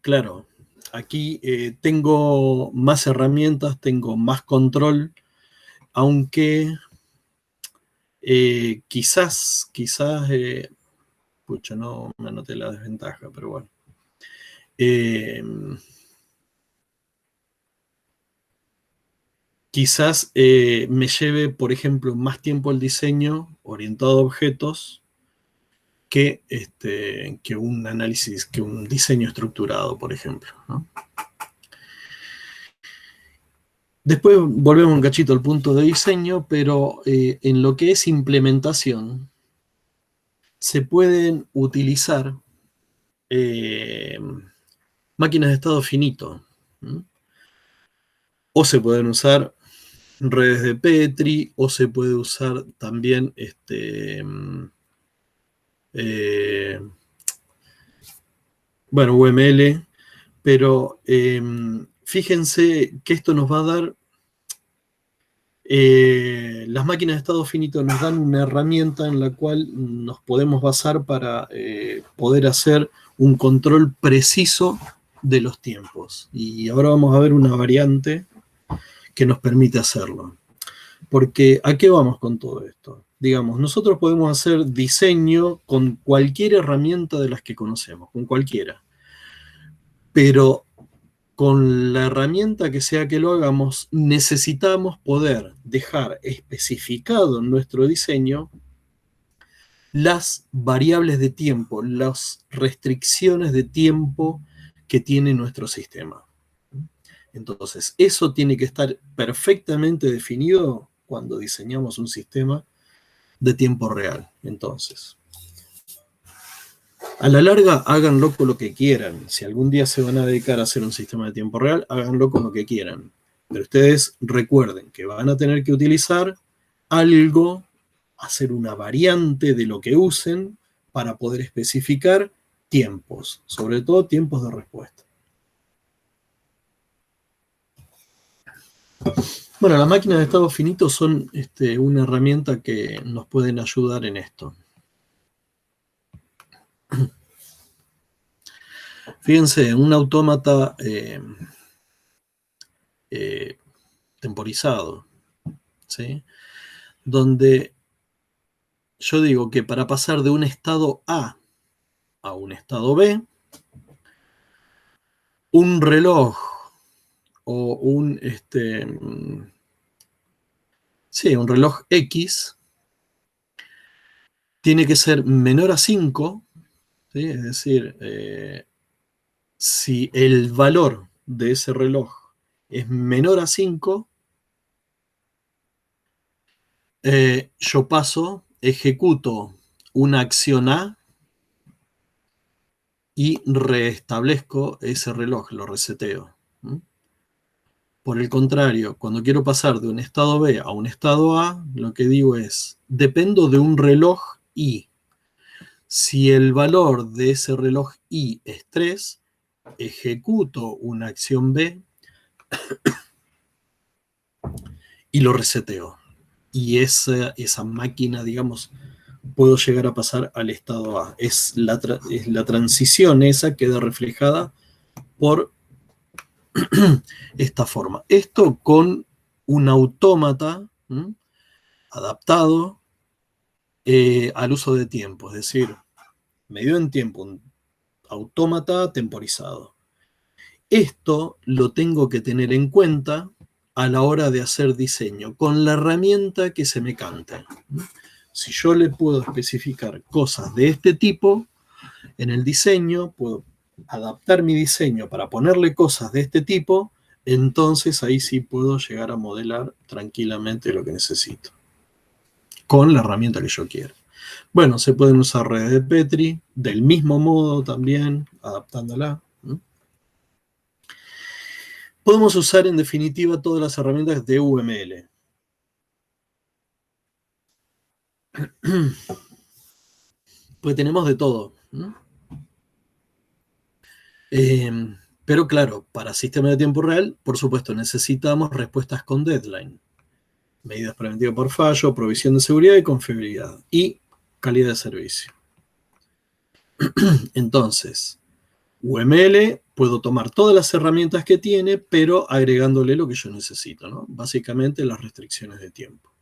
claro, aquí tengo más herramientas, tengo más control, aunque quizás, pucha, no me anoté la desventaja, pero bueno. Quizás me lleve, por ejemplo, más tiempo el diseño orientado a objetos que un análisis, que un diseño estructurado, por ejemplo, ¿no? Después volvemos un cachito al punto de diseño, pero en lo que es implementación, se pueden utilizar máquinas de estado finito, ¿no? O se pueden usar redes de Petri, o se puede usar también bueno, UML, pero fíjense que esto nos va a dar, las máquinas de estado finito nos dan una herramienta en la cual nos podemos basar para poder hacer un control preciso de los tiempos. Y ahora vamos a ver una variante que nos permite hacerlo. Porque, ¿a qué vamos con todo esto? Digamos, nosotros podemos hacer diseño con cualquier herramienta de las que conocemos, con cualquiera. Pero con la herramienta que sea que lo hagamos, necesitamos poder dejar especificado en nuestro diseño las variables de tiempo, las restricciones de tiempo que tiene nuestro sistema. Entonces, eso tiene que estar perfectamente definido cuando diseñamos un sistema de tiempo real. Entonces, a la larga, háganlo con lo que quieran. Si algún día se van a dedicar a hacer un sistema de tiempo real, háganlo con lo que quieran. Pero ustedes recuerden que van a tener que utilizar algo, hacer una variante de lo que usen para poder especificar tiempos, sobre todo tiempos de respuesta. Bueno, las máquinas de estado finito son una herramienta que nos pueden ayudar en esto. Fíjense, un autómata temporizado, ¿sí? Donde yo digo que para pasar de un estado A un estado B, un reloj o un reloj X tiene que ser menor a 5, ¿sí? Es decir, si el valor de ese reloj es menor a 5, yo ejecuto una acción A y restablezco ese reloj, lo reseteo. Por el contrario, cuando quiero pasar de un estado B a un estado A, lo que digo es, dependo de un reloj I. Si el valor de ese reloj I es 3, ejecuto una acción B y lo reseteo. Y esa máquina, digamos, puedo llegar a pasar al estado A. Es la transición esa queda reflejada por esta forma. Esto con un autómata adaptado al uso de tiempo, es decir, medido en tiempo, un autómata temporizado. Esto lo tengo que tener en cuenta a la hora de hacer diseño, con la herramienta que se me cante. Si yo le puedo especificar cosas de este tipo en el diseño, puedo adaptar mi diseño para ponerle cosas de este tipo, entonces ahí sí puedo llegar a modelar tranquilamente lo que necesito, con la herramienta que yo quiera. Bueno, se pueden usar redes de Petri, del mismo modo también, adaptándola. Podemos usar en definitiva todas las herramientas de UML. Pues tenemos de todo. Pero claro, para sistemas de tiempo real, por supuesto, necesitamos respuestas con deadline. Medidas preventivas por fallo, provisión de seguridad y confiabilidad. Y calidad de servicio. Entonces, UML, puedo tomar todas las herramientas que tiene, pero agregándole lo que yo necesito, ¿no? Básicamente las restricciones de tiempo.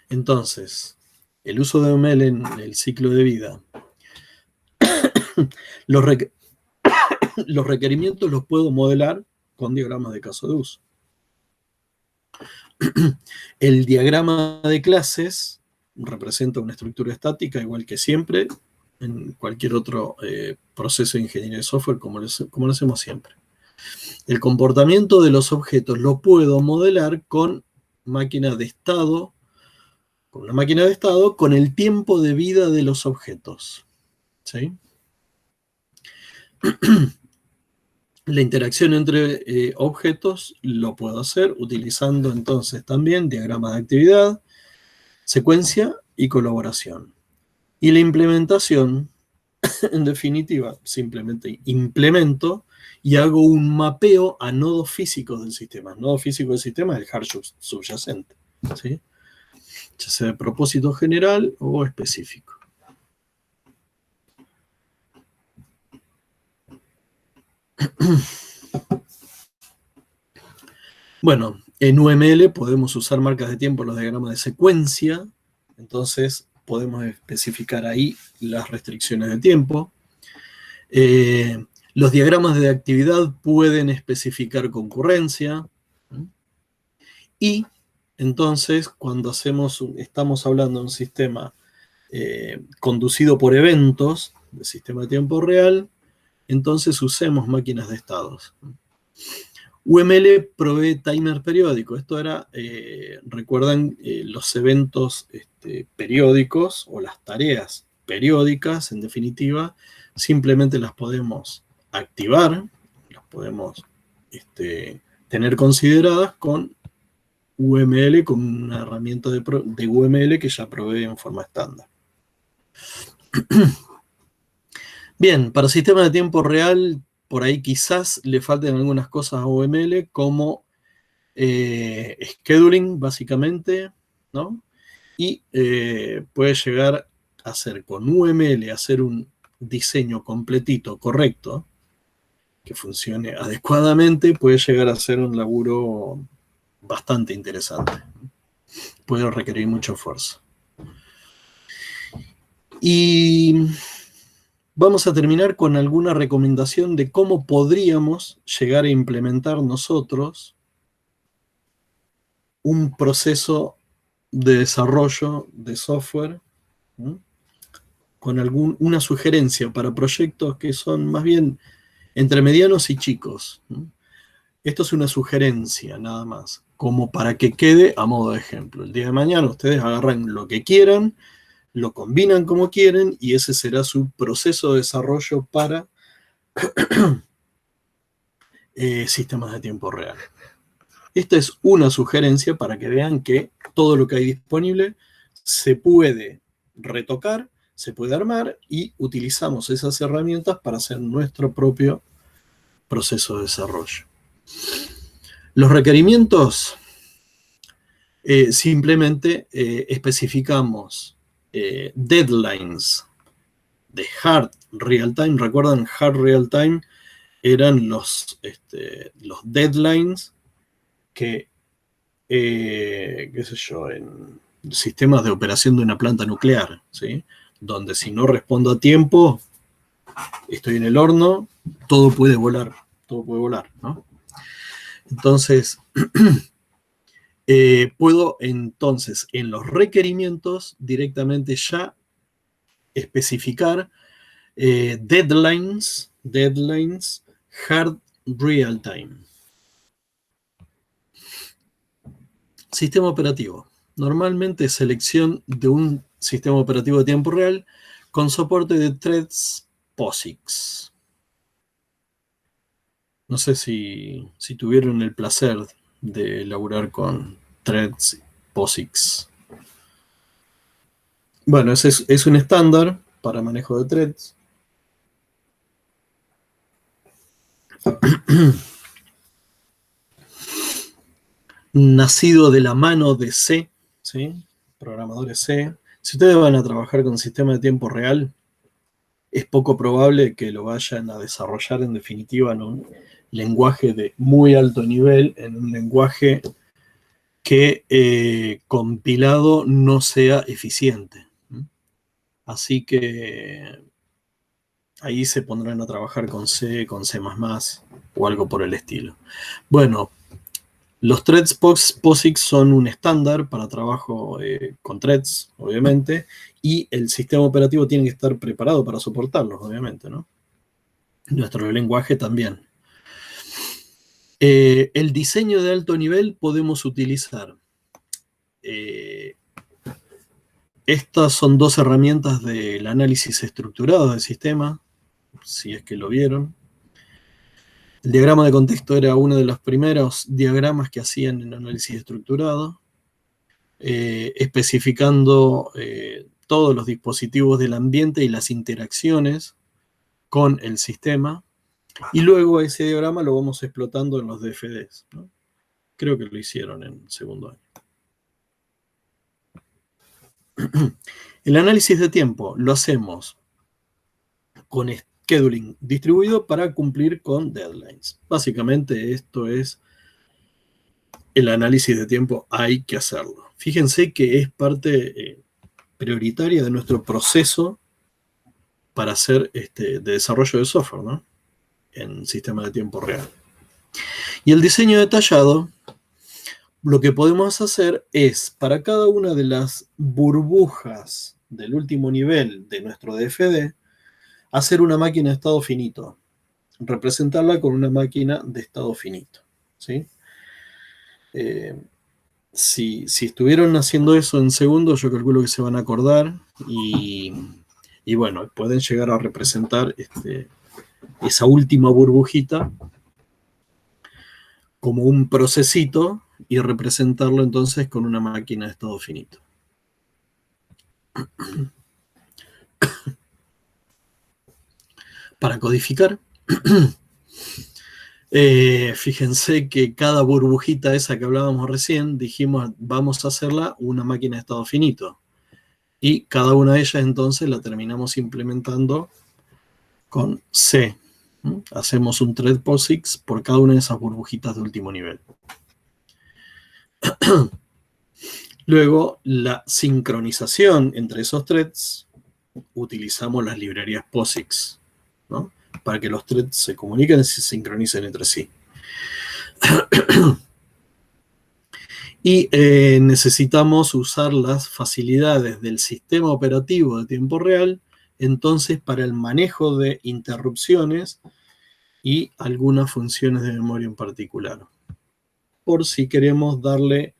Entonces, el uso de UML en el ciclo de vida. Los, los requerimientos los puedo modelar con diagramas de caso de uso. El diagrama de clases representa una estructura estática, igual que siempre, en cualquier otro proceso de ingeniería de software, como lo hacemos siempre. El comportamiento de los objetos lo puedo modelar con máquinas de estado, con una máquina de estado, con el tiempo de vida de los objetos. ¿Sí? La interacción entre objetos lo puedo hacer utilizando entonces también diagramas de actividad, secuencia y colaboración. Y la implementación, en definitiva, simplemente implemento y hago un mapeo a nodos físicos del sistema. Nodo físico del sistema es el hardware subyacente, ¿sí? Ya sea de propósito general o específico. Bueno, en UML podemos usar marcas de tiempo en los diagramas de secuencia, entonces podemos especificar ahí las restricciones de tiempo. Los diagramas de actividad pueden especificar concurrencia. Y entonces, cuando estamos hablando de un sistema conducido por eventos, de sistema de tiempo real, entonces usemos máquinas de estados. UML provee timer periódico. Esto era, recuerdan, los eventos periódicos o las tareas periódicas, en definitiva, simplemente las podemos activar, las podemos tener consideradas con UML, con una herramienta de UML que ya provee en forma estándar. Bien, para sistemas de tiempo real, por ahí quizás le falten algunas cosas a UML, como scheduling, básicamente, ¿no? Y puede llegar a hacer con UML, hacer un diseño completito, correcto, que funcione adecuadamente, puede llegar a ser un laburo bastante interesante. Puede requerir mucho esfuerzo. Y vamos a terminar con alguna recomendación de cómo podríamos llegar a implementar nosotros un proceso de desarrollo de software, ¿sí? Con una sugerencia para proyectos que son más bien entre medianos y chicos. ¿Sí? Esto es una sugerencia nada más, como para que quede a modo de ejemplo. El día de mañana ustedes agarran lo que quieran, lo combinan como quieren y ese será su proceso de desarrollo para sistemas de tiempo real. Esta es una sugerencia para que vean que todo lo que hay disponible se puede retocar, se puede armar y utilizamos esas herramientas para hacer nuestro propio proceso de desarrollo. Los requerimientos, simplemente especificamos deadlines de hard real time. ¿Recuerdan? Hard real time eran los deadlines que, qué sé yo, en sistemas de operación de una planta nuclear, ¿sí? Donde si no respondo a tiempo, estoy en el horno, todo puede volar, ¿no? Entonces, puedo entonces en los requerimientos directamente ya especificar deadlines hard real time. Sistema operativo. Normalmente selección de un sistema operativo de tiempo real con soporte de threads POSIX. No sé si tuvieron el placer de laburar con threads POSIX. Bueno, ese es un estándar para manejo de threads. Nacido de la mano de C, ¿sí? Programadores C. Si ustedes van a trabajar con sistema de tiempo real, es poco probable que lo vayan a desarrollar en definitiva en un lenguaje de muy alto nivel, en un lenguaje que compilado no sea eficiente. Así que ahí se pondrán a trabajar con C o algo por el estilo. Bueno, los threads POSIX son un estándar para trabajo con threads, obviamente, y el sistema operativo tiene que estar preparado para soportarlos, obviamente, ¿no? Nuestro lenguaje también. El diseño de alto nivel podemos utilizar. Estas son dos herramientas del análisis estructurado del sistema, si es que lo vieron. El diagrama de contexto era uno de los primeros diagramas que hacían en análisis estructurado, especificando todos los dispositivos del ambiente y las interacciones con el sistema. Y luego ese diagrama lo vamos explotando en los DFDs, ¿no? Creo que lo hicieron en segundo año. El análisis de tiempo lo hacemos con scheduling distribuido para cumplir con deadlines. Básicamente esto es el análisis de tiempo, hay que hacerlo. Fíjense que es parte prioritaria de nuestro proceso para hacer de desarrollo de software, ¿no? En sistema de tiempo real. Y el diseño detallado, lo que podemos hacer es, para cada una de las burbujas del último nivel de nuestro DFD, hacer una máquina de estado finito, representarla con una máquina de estado finito, ¿sí? Si estuvieron haciendo eso en segundos, yo calculo que se van a acordar y bueno, pueden llegar a representar esa última burbujita como un procesito y representarlo entonces con una máquina de estado finito. Para codificar, fíjense que cada burbujita esa que hablábamos recién, dijimos vamos a hacerla una máquina de estado finito. Y cada una de ellas entonces la terminamos implementando con C. Hacemos un thread POSIX por cada una de esas burbujitas de último nivel. Luego, la sincronización entre esos threads, utilizamos las librerías POSIX, ¿no? Para que los threads se comuniquen y se sincronicen entre sí. Y necesitamos usar las facilidades del sistema operativo de tiempo real, entonces, para el manejo de interrupciones y algunas funciones de memoria en particular. Por si queremos darle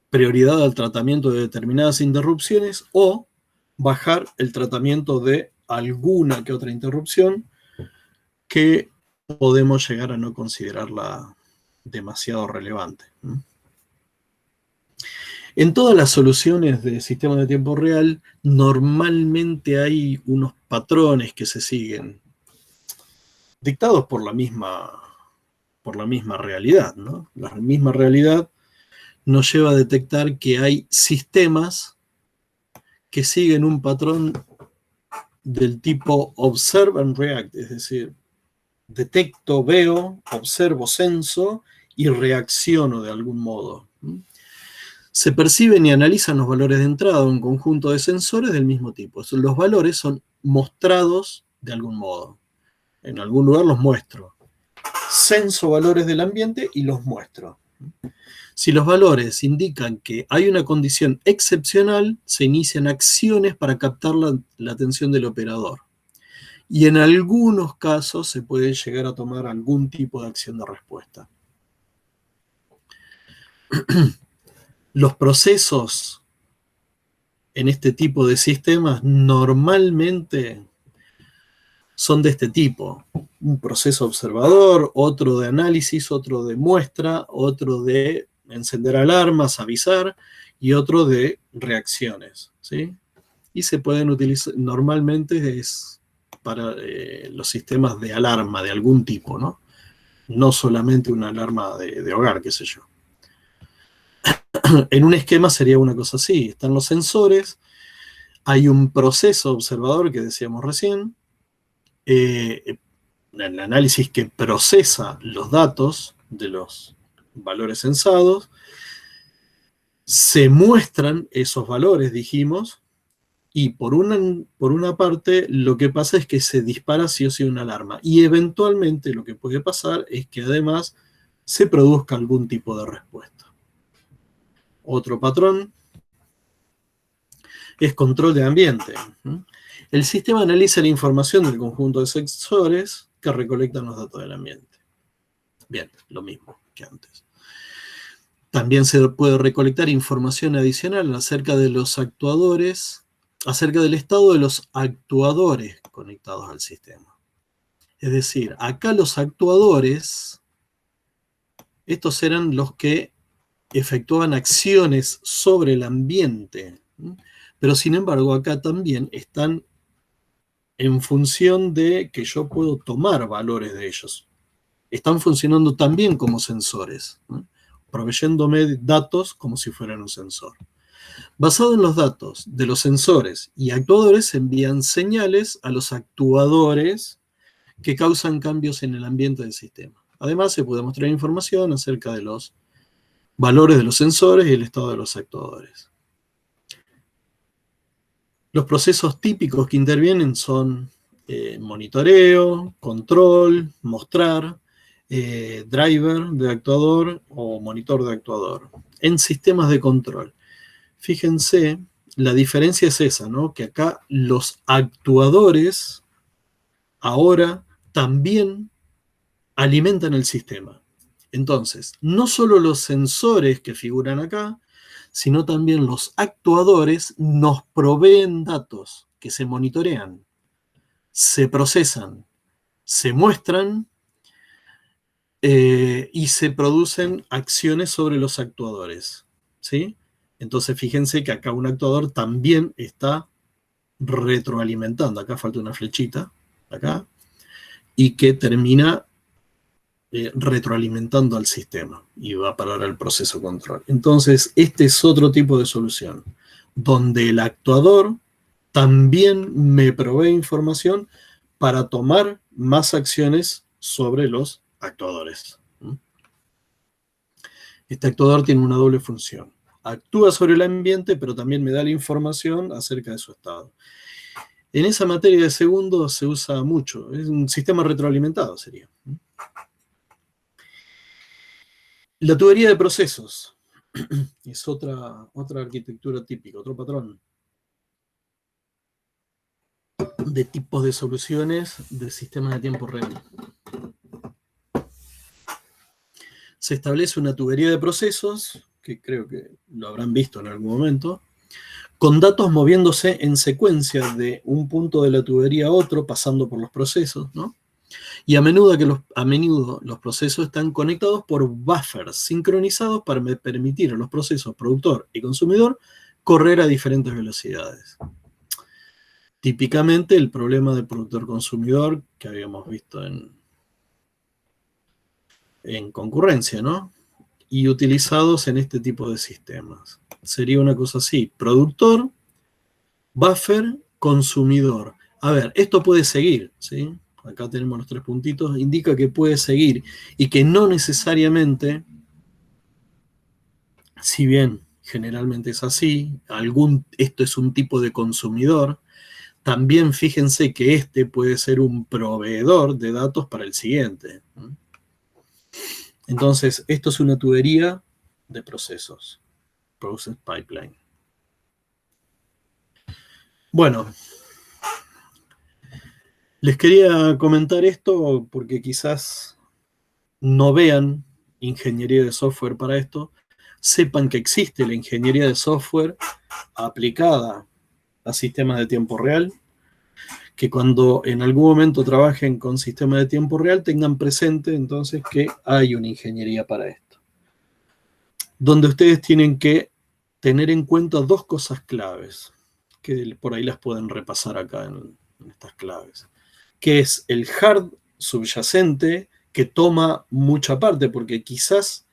prioridad al tratamiento de determinadas interrupciones o bajar el tratamiento de alguna que otra interrupción que podemos llegar a no considerarla demasiado relevante. En todas las soluciones de sistemas de tiempo real, normalmente hay unos patrones que se siguen, dictados por la misma por la misma realidad, ¿no? La misma realidad nos lleva a detectar que hay sistemas que siguen un patrón del tipo observe and react, es decir, detecto, veo, observo, senso y reacciono de algún modo. Se perciben y analizan los valores de entrada de un conjunto de sensores del mismo tipo. Los valores son mostrados de algún modo. En algún lugar los muestro. Censo valores del ambiente y los muestro. Si los valores indican que hay una condición excepcional, se inician acciones para captar la atención del operador. Y en algunos casos se puede llegar a tomar algún tipo de acción de respuesta. Los procesos en este tipo de sistemas normalmente son de este tipo. Un proceso observador, otro de análisis, otro de muestra, otro de encender alarmas, avisar, y otro de reacciones, ¿sí? Y se pueden utilizar, normalmente es para los sistemas de alarma de algún tipo, ¿no? No solamente una alarma de hogar, qué sé yo. En un esquema sería una cosa así, están los sensores, hay un proceso observador que decíamos recién, el análisis que procesa los datos de los valores censados, se muestran esos valores, dijimos, y por una parte lo que pasa es que se dispara sí o sí una alarma, y eventualmente lo que puede pasar es que además se produzca algún tipo de respuesta. Otro patrón es control de ambiente. El sistema analiza la información del conjunto de sensores que recolectan los datos del ambiente. Bien, lo mismo que antes. También se puede recolectar información adicional acerca de los actuadores, acerca del estado de los actuadores conectados al sistema. Es decir, acá los actuadores, estos eran los que efectuaban acciones sobre el ambiente, pero sin embargo acá también están en función de que yo puedo tomar valores de ellos. Están funcionando también como sensores, ¿no? Proveyéndome datos como si fueran un sensor. Basado en los datos de los sensores y actuadores, se envían señales a los actuadores que causan cambios en el ambiente del sistema. Además, se puede mostrar información acerca de los valores de los sensores y el estado de los actuadores. Los procesos típicos que intervienen son monitoreo, control, mostrar, driver de actuador o monitor de actuador. En sistemas de control, fíjense, la diferencia es esa, ¿no? Que acá los actuadores ahora también alimentan el sistema. Entonces, no solo los sensores que figuran acá, sino también los actuadores nos proveen datos que se monitorean, se procesan, se muestran y se producen acciones sobre los actuadores, ¿sí? Entonces, fíjense que acá un actuador también está retroalimentando, acá falta una flechita, acá, y que termina retroalimentando al sistema y va a parar al proceso control. Entonces, este es otro tipo de solución, donde el actuador también me provee información para tomar más acciones sobre los actuadores. Este actuador tiene una doble función. Actúa sobre el ambiente, pero también me da la información acerca de su estado. En esa materia de segundos se usa mucho. Es un sistema retroalimentado, sería. La tubería de procesos es otra arquitectura típica, otro patrón de tipos de soluciones de sistemas de tiempo real. Se establece una tubería de procesos, que creo que lo habrán visto en algún momento, con datos moviéndose en secuencia de un punto de la tubería a otro, pasando por los procesos, ¿no? Y a menudo los procesos están conectados por buffers sincronizados para permitir a los procesos productor y consumidor correr a diferentes velocidades. Típicamente el problema del productor-consumidor que habíamos visto en concurrencia, ¿no? Y utilizados en este tipo de sistemas. Sería una cosa así: productor, buffer, consumidor. A ver, esto puede seguir, ¿sí? Acá tenemos los 3 puntitos, indica que puede seguir y que no necesariamente, si bien generalmente es así, esto es un tipo de consumidor, también fíjense que este puede ser un proveedor de datos para el siguiente. Entonces, esto es una tubería de procesos, process pipeline. Bueno, les quería comentar esto porque quizás no vean ingeniería de software para esto, sepan que existe la ingeniería de software aplicada a sistemas de tiempo real, que cuando en algún momento trabajen con sistemas de tiempo real tengan presente entonces que hay una ingeniería para esto, donde ustedes tienen que tener en cuenta 2 cosas claves, que por ahí las pueden repasar acá en estas claves, que es el hard subyacente, que toma mucha parte, porque quizás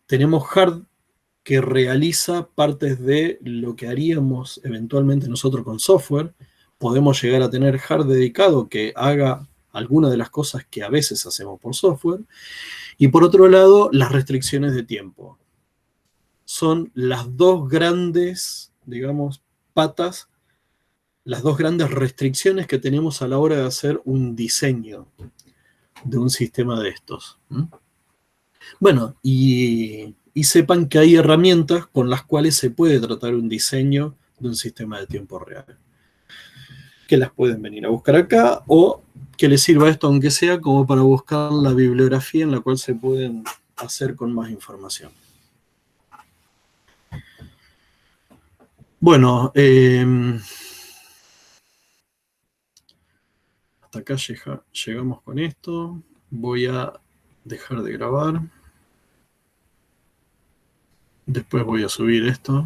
tenemos hard que realiza partes de lo que haríamos eventualmente nosotros con software. Podemos llegar a tener hard dedicado que haga alguna de las cosas que a veces hacemos por software. Y por otro lado, las restricciones de tiempo. Son las 2 grandes, digamos, patas, las 2 grandes restricciones que tenemos a la hora de hacer un diseño de un sistema de estos. Bueno, y sepan que hay herramientas con las cuales se puede tratar un diseño de un sistema de tiempo real, que las pueden venir a buscar acá, o que les sirva esto, aunque sea como para buscar la bibliografía en la cual se pueden hacer con más información. Bueno, hasta acá llegamos con esto. Voy a dejar de grabar. Después voy a subir esto.